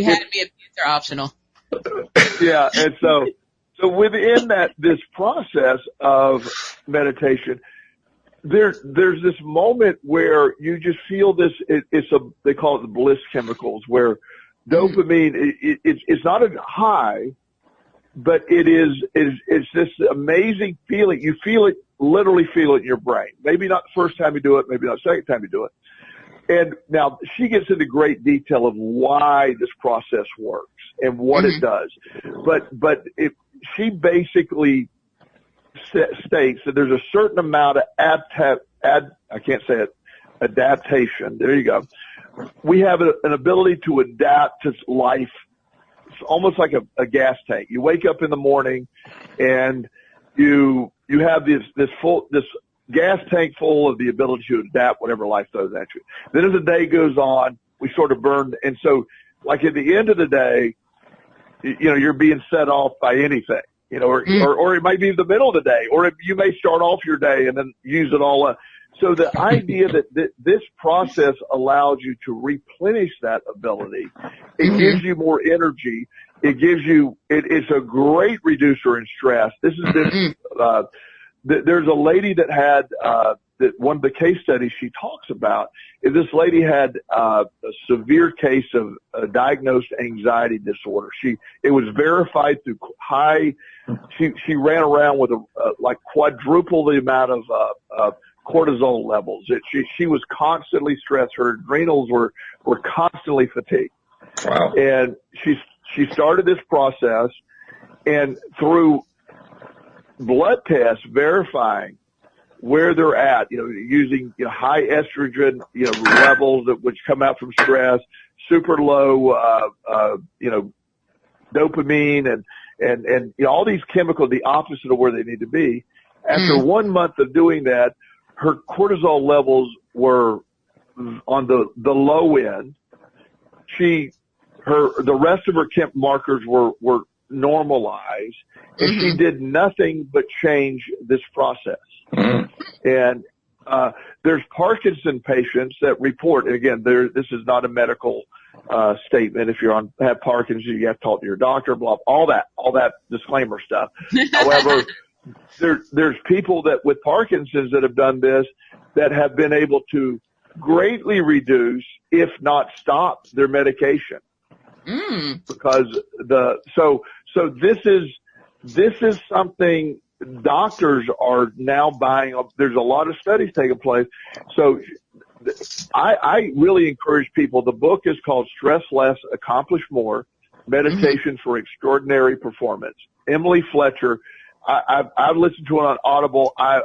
had to be pants are optional. Yeah, and so within this process of meditation, there's this moment where you just feel this. They call it the bliss chemicals, where dopamine. It's not a high, but it's this amazing feeling. You literally feel it in your brain. Maybe not the first time you do it, maybe not the second time you do it. And now she gets into great detail of why this process works and what it does. But she basically states that there's a certain amount of adaptation. There you go. We have an ability to adapt to life. It's almost like a gas tank. You wake up in the morning and you have this gas tank full of the ability to adapt whatever life throws at you. Then as the day goes on, we sort of burn. And so, like at the end of the day, you're being set off by anything, or it might be the middle of the day, or you may start off your day and then use it all up. So the idea that this process allows you to replenish that ability, it gives you more energy. It's a great reducer in stress. There's a lady that had, that one of the case studies she talks about is this lady had a severe case of a diagnosed anxiety disorder. It was verified through she ran around with like quadruple the amount of cortisol levels. She was constantly stressed. Her adrenals were constantly fatigued. Wow. And she started this process, and through blood tests verifying where they're at, using, high estrogen, levels which come out from stress, super low, dopamine and all these chemicals, the opposite of where they need to be. After 1 month of doing that, her cortisol levels were on the low end. The rest of her chem markers were normalized, and she did nothing but change this process. And there's Parkinson patients that report, and again, this is not a medical statement. If you have Parkinson's, you have to talk to your doctor, blah, all that disclaimer stuff. However, there's people that with Parkinson's that have done this that have been able to greatly reduce, if not stop, their medication. Because so this is something doctors are now buying up. There's a lot of studies taking place. So I really encourage people. The book is called Stress Less, Accomplish More, Meditation for Extraordinary Performance. Emily Fletcher. I've listened to it on Audible. I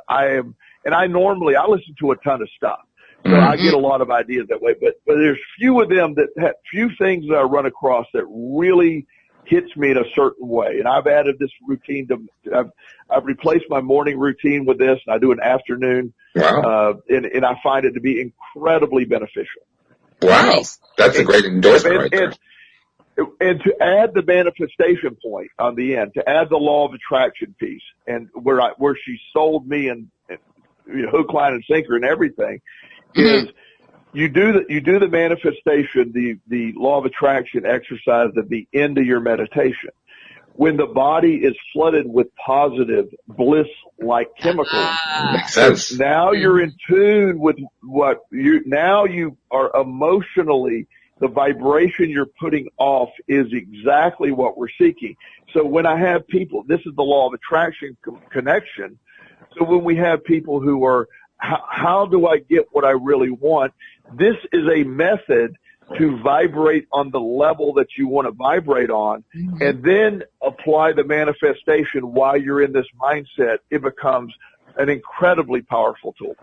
listen to a ton of stuff. So I get a lot of ideas that way, but there's few things that I run across that really hits me in a certain way. And I've added this routine I've replaced my morning routine with this, and I do an afternoon. Wow. And I find it to be incredibly beneficial. Wow. That's a great endorsement right there. And to add the manifestation point on the end, to add the law of attraction piece, and where she sold me and hook, line, and sinker and everything, is you do the manifestation, the law of attraction exercise at the end of your meditation. When the body is flooded with positive bliss-like chemicals, makes sense. Now you're in tune with now you are emotionally. The vibration you're putting off is exactly what we're seeking. So when I have people, this is the law of attraction connection. So when we have people who are, how do I get what I really want? This is a method to vibrate on the level that you want to vibrate on, and then apply the manifestation while you're in this mindset. It becomes an incredibly powerful tool.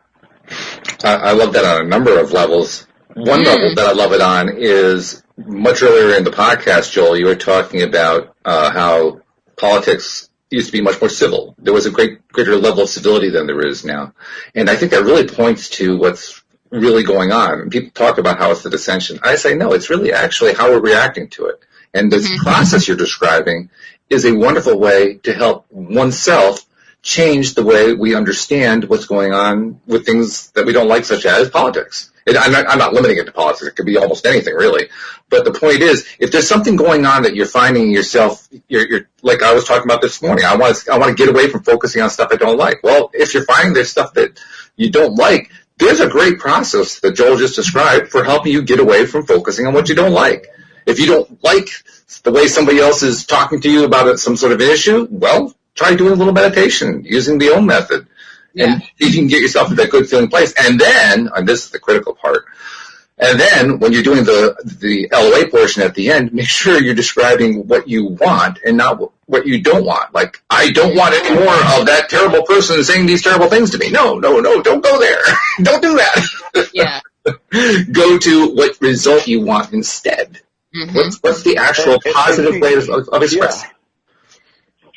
I love that on a number of levels. One level that I love it on is much earlier in the podcast, Joel, you were talking about how politics used to be much more civil. There was a greater level of civility than there is now. And I think that really points to what's really going on. People talk about how it's the dissension. I say, no, it's really actually how we're reacting to it. And this process you're describing is a wonderful way to help oneself change the way we understand what's going on with things that we don't like, such as politics. I'm not limiting it to politics. It could be almost anything, really. But the point is, if there's something going on that you're finding yourself, you're like I was talking about this morning, I want to get away from focusing on stuff I don't like. Well, if you're finding there's stuff that you don't like, there's a great process that Joel just described for helping you get away from focusing on what you don't like. If you don't like the way somebody else is talking to you about some sort of an issue, well, try doing a little meditation, using the OM method. Yeah. And you can get yourself to that good feeling place. And then, and this is the critical part, and then when you're doing the LOA portion at the end, make sure you're describing what you want and not what you don't want. Like, I don't want any more of that terrible person saying these terrible things to me. No, don't go there. Don't do that. Yeah. Go to what result you want instead. What's the actual positive way of expressing?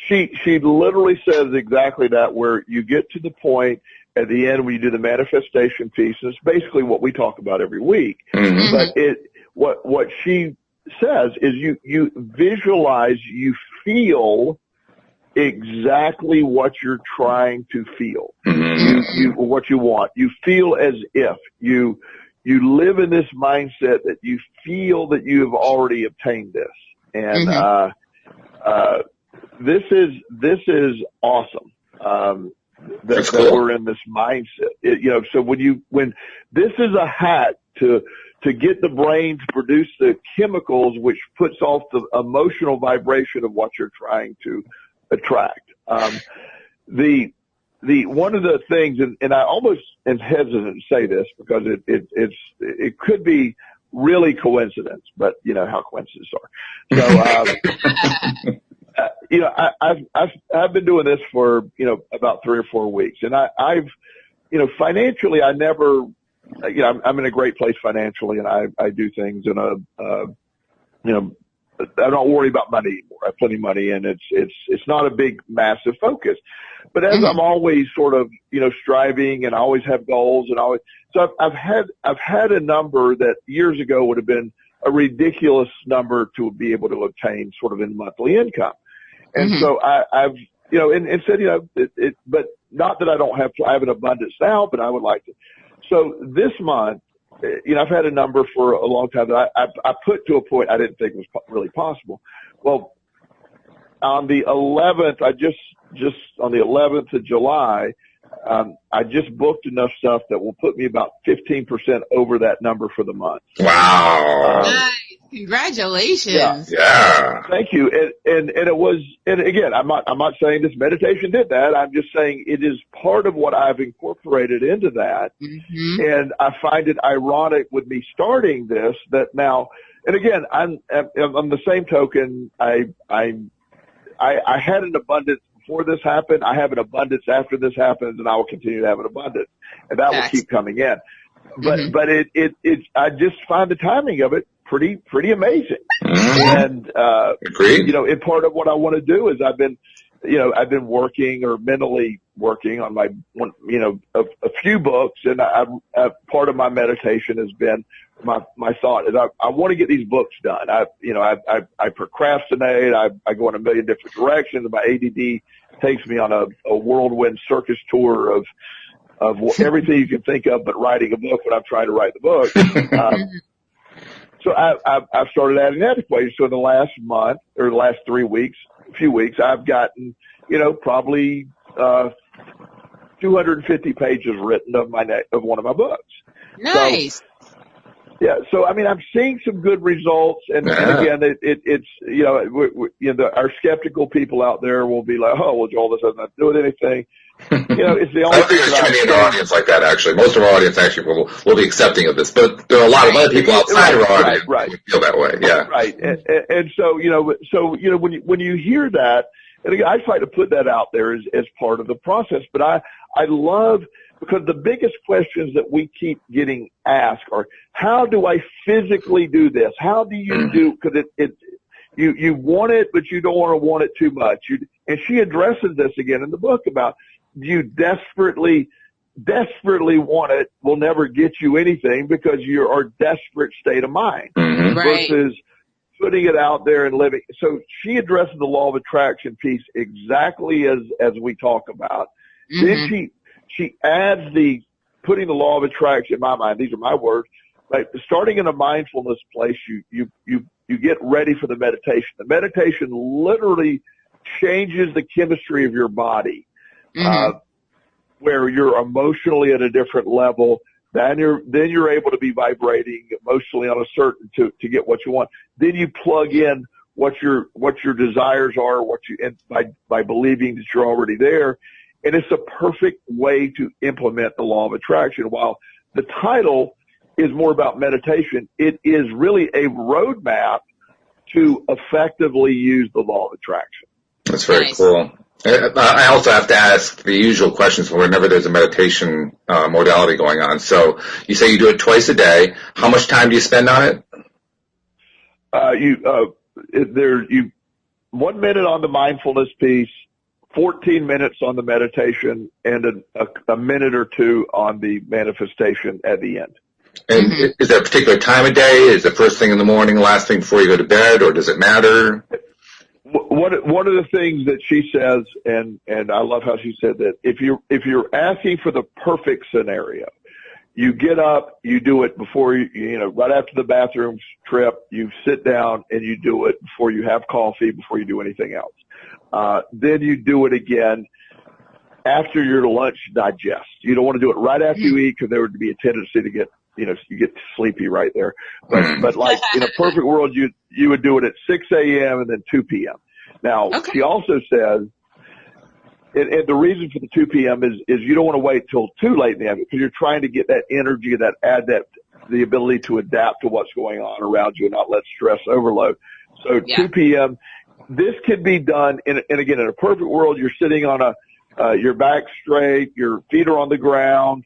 Yeah. She literally says exactly that, where you get to the point at the end when you do the manifestation piece. It's basically what we talk about every week. But what she says is you visualize, you feel exactly what you're trying to feel. What you want. You feel as if you live in this mindset that you feel that you have already obtained this. And this is awesome. That cool. We're in this mindset. So when this is a hack to get the brain to produce the chemicals which puts off the emotional vibration of what you're trying to attract. The one of the things, and I almost am hesitant to say this because it could be really coincidence, but you know how coincidences are. So, I've been doing this for, about 3 or 4 weeks, and I've financially, I never, I'm in a great place financially, and I do things in I don't worry about money anymore. I have plenty of money, and it's not a big, massive focus. But as I'm always sort of, striving, and I always have goals, so I've had a number that years ago would have been a ridiculous number to be able to obtain sort of in monthly income. And so I've, and said, but not that I have an abundance now, but I would like to. So this month, I've had a number for a long time that I put to a point I didn't think was really possible. Well, on the 11th, on the 11th of July, I just booked enough stuff that will put me about 15% over that number for the month. Wow. Nice. Congratulations. Yeah. Thank you. And it was, and again, I'm not saying this meditation did that. I'm just saying it is part of what I've incorporated into that. And I find it ironic with me starting this that now, and again, on the same token, I had an abundance before this happened. I have an abundance after this happens, and I will continue to have an abundance, and that will keep coming in. But I just find the timing of it pretty amazing. And, and part of what I want to do is I've been working or mentally working on a few books, and part of my meditation has been my thought is I want to get these books done. I procrastinate. I go in a million different directions. My ADD takes me on a whirlwind circus tour of everything you can think of, but writing a book when I'm trying to write the book. So I've started adding that equation. So in the last month or the last few weeks, I've gotten, probably 250 pages written of one of my books. Nice. So I'm seeing some good results, and again, it's our skeptical people out there will be like, oh, well, Joel, this has nothing to do with anything. It's the only I don't think there's too many in our audience like that, actually. Most of our audience actually will be accepting of this, but there are a lot of other people outside of our audience who feel that way. Yeah. Right. And so, when you hear that, and again, I try to put that out there as part of the process, but I love, because the biggest questions that we keep getting asked are, how do I physically do this? How do you do, because you want it, but you don't want it too much. And she addresses this again in the book about, you desperately want it will never get you anything because you're a desperate state of mind versus putting it out there and living. So she addresses the law of attraction piece exactly as we talk about. Then she adds putting the law of attraction in my mind. These are my words. Like starting in a mindfulness place, you get ready for the meditation. The meditation literally changes the chemistry of your body. Where you're emotionally at a different level, then you're able to be vibrating emotionally on a certain to get what you want. Then you plug in what your desires are, by believing that you're already there, and it's a perfect way to implement the law of attraction. While the title is more about meditation, it is really a roadmap to effectively use the law of attraction. That's very cool. I also have to ask the usual questions whenever there's a meditation modality going on. So you say you do it twice a day. How much time do you spend on it? 1 minute on the mindfulness piece, 14 minutes on the meditation, and a minute or two on the manifestation at the end. And is there a particular time of day? Is it first thing in the morning, last thing before you go to bed, or does it matter? One of the things that she says, and I love how she said that, if you're asking for the perfect scenario, you get up, you do it before right after the bathroom trip, you sit down and you do it before you have coffee, before you do anything else. Then you do it again after your lunch digest. You don't want to do it right after you eat because there would be a tendency to get, you get sleepy right there. But like in a perfect world, you would do it at 6 a.m. and then 2 p.m. Now, she also says, and the reason for the 2 p.m. is you don't want to wait till too late in the afternoon because you're trying to get that energy, the ability to adapt to what's going on around you and not let stress overload. So 2 p.m. This can be done and again, in a perfect world, you're sitting on your back straight, your feet are on the ground,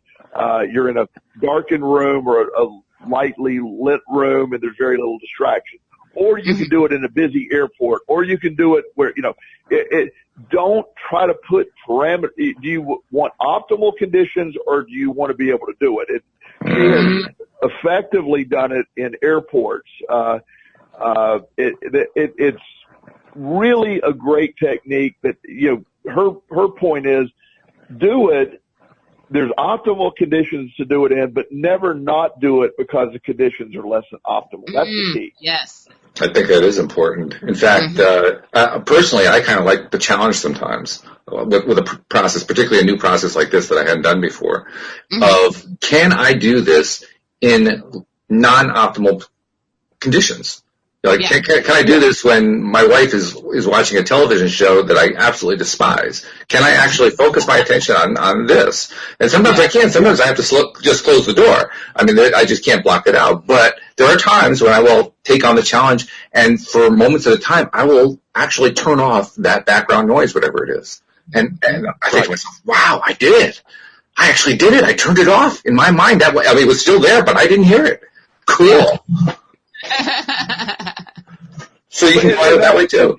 you're in a darkened room or a lightly lit room and there's very little distraction. Or you can do it in a busy airport, or you can do it where, don't try to put parameters. Do you want optimal conditions or do you want to be able to do it? She has effectively done it in airports. It's really a great technique that, her point is do it. There's optimal conditions to do it in, but never not do it because the conditions are less than optimal. That's the key. Yes. I think that is important. In fact, personally, I kind of like the challenge sometimes with a process, particularly a new process like this that I hadn't done before, of can I do this in non-optimal conditions? Like, can I do this when my wife is watching a television show that I absolutely despise? Can I actually focus my attention on this? And sometimes I can. Sometimes I have to just close the door. I mean, I just can't block it out. But there are times when I will take on the challenge, and for moments at a time, I will actually turn off that background noise, whatever it is. And I think to myself, wow, I did it. I actually did it. I turned it off in my mind that way. I mean, it was still there, but I didn't hear it. Cool. So you can play it that way too.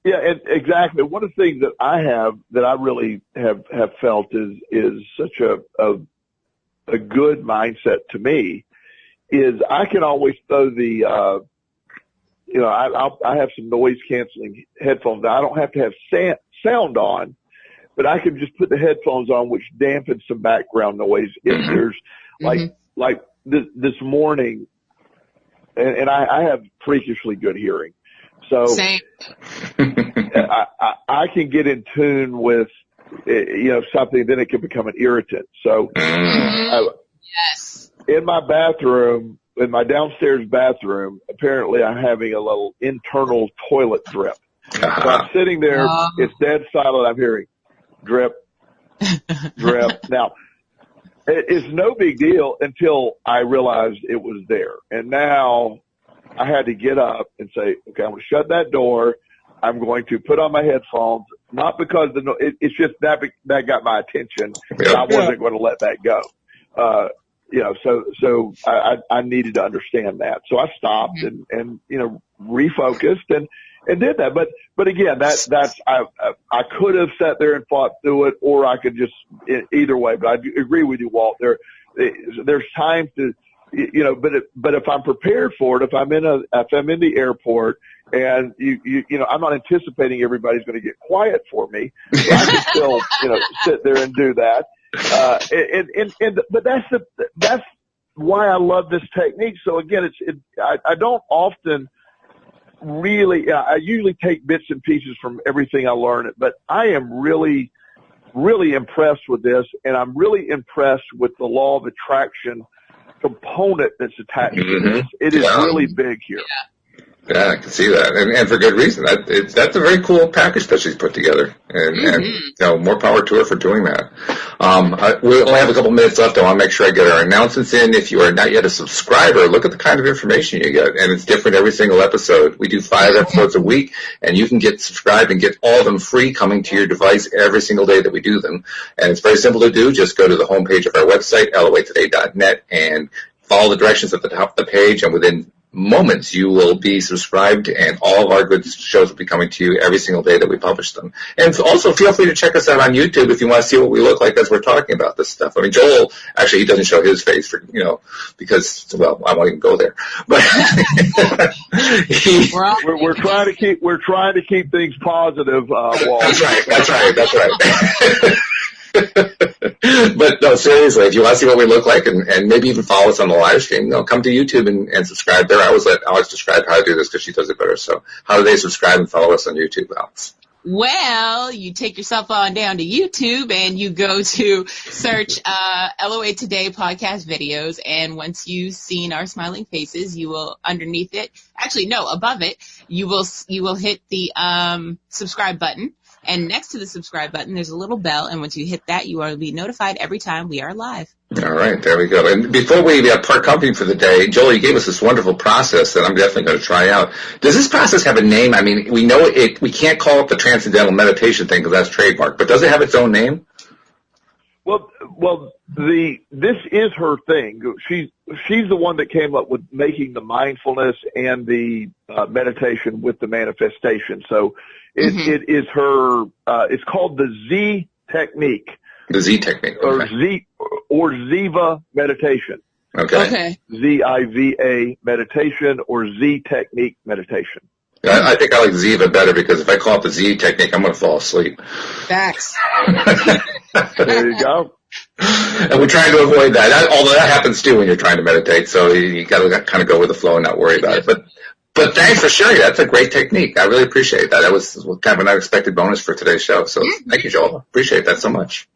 Exactly. One of the things that I really have felt is such a good mindset to me is I can always throw the, I have some noise canceling headphones. I don't have to have sound on, but I can just put the headphones on, which dampens some background noise. If there's like this morning, and I have freakishly good hearing. So same. I can get in tune with, something, then it can become an irritant. So yes. In my bathroom, in my downstairs bathroom, apparently I'm having a little internal toilet drip. So I'm sitting there, it's dead silent. I'm hearing drip, drip. Now, it's no big deal until I realized it was there. And now I had to get up and say, okay, I'm going to shut that door. I'm going to put on my headphones, not because it's just that got my attention. And I wasn't going to let that go. So I needed to understand that. So I stopped and refocused and did that. But again, I could have sat there and fought through it, or I could just, either way. But I agree with you, Walt. There's times to, but if I'm prepared for it, if I'm in the airport and I'm not anticipating everybody's going to get quiet for me, so I can still, sit there and do that. But that's why I love this technique. So again, I don't often really, I usually take bits and pieces from everything I learn, but I am really, really impressed with this, and I'm really impressed with the law of attraction component that's attached to this. It is really big here. Yeah, I can see that, and for good reason. That's a very cool package that she's put together, and more power to her for doing that. We only have a couple minutes left. I want to make sure I get our announcements in. If you are not yet a subscriber, look at the kind of information you get, and it's different every single episode. We do 5 episodes a week, and you can get subscribed and get all of them free coming to your device every single day that we do them. And it's very simple to do. Just go to the homepage of our website, loatoday.net, and follow the directions at the top of the page, and within moments you will be subscribed, and all of our good shows will be coming to you every single day that we publish them. And also feel free to check us out on YouTube if you want to see what we look like as we're talking about this stuff. I mean, Joel, actually, he doesn't show his face for, because, well, I won't even go there. But we're trying to keep things positive, Walt. That's right. But no, seriously, if you want to see what we look like and maybe even follow us on the live stream, come to YouTube and subscribe there. I always let Alex describe how to do this because she does it better. So how do they subscribe and follow us on YouTube, Alex? Well, you take yourself on down to YouTube and you go to search LOA Today podcast videos. And once you've seen our smiling faces, you will underneath it, above it, you will hit the subscribe button. And next to the subscribe button, there's a little bell. And once you hit that, you will be notified every time we are live. All right, there we go. And before we part company for the day, Joel, you gave us this wonderful process that I'm definitely going to try out. Does this process have a name? I mean, we know it. We can't call it the Transcendental Meditation thing because that's trademarked. But does it have its own name? Well, this is her thing. She's the one that came up with making the mindfulness and the meditation with the manifestation. So it is her. It's called the Z technique. The Z technique. Okay. Or Ziva Meditation. Okay. Ziva Meditation or Z technique meditation. I think I like Ziva better because if I call it the Z technique, I'm going to fall asleep. Facts. There you go. And we're trying to avoid that. Although that happens too when you're trying to meditate, so you got to kind of go with the flow and not worry about it. But thanks for sharing. That's a great technique. I really appreciate that. That was kind of an unexpected bonus for today's show. So thank you, Joel. Appreciate that so much.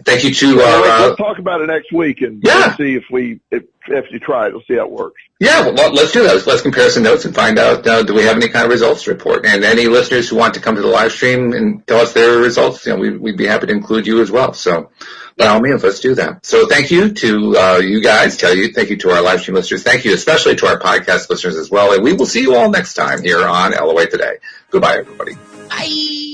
Thank you to let's talk about it next week and see if you try it, we'll see how it works. Yeah, well, let's do that. Let's compare some notes and find out do we have any kind of results to report. And any listeners who want to come to the live stream and tell us their results, we'd be happy to include you as well. So by all means, let's do that. So thank you to you guys. Thank you to our live stream listeners. Thank you especially to our podcast listeners as well. And we will see you all next time here on LOA Today. Goodbye, everybody. Bye.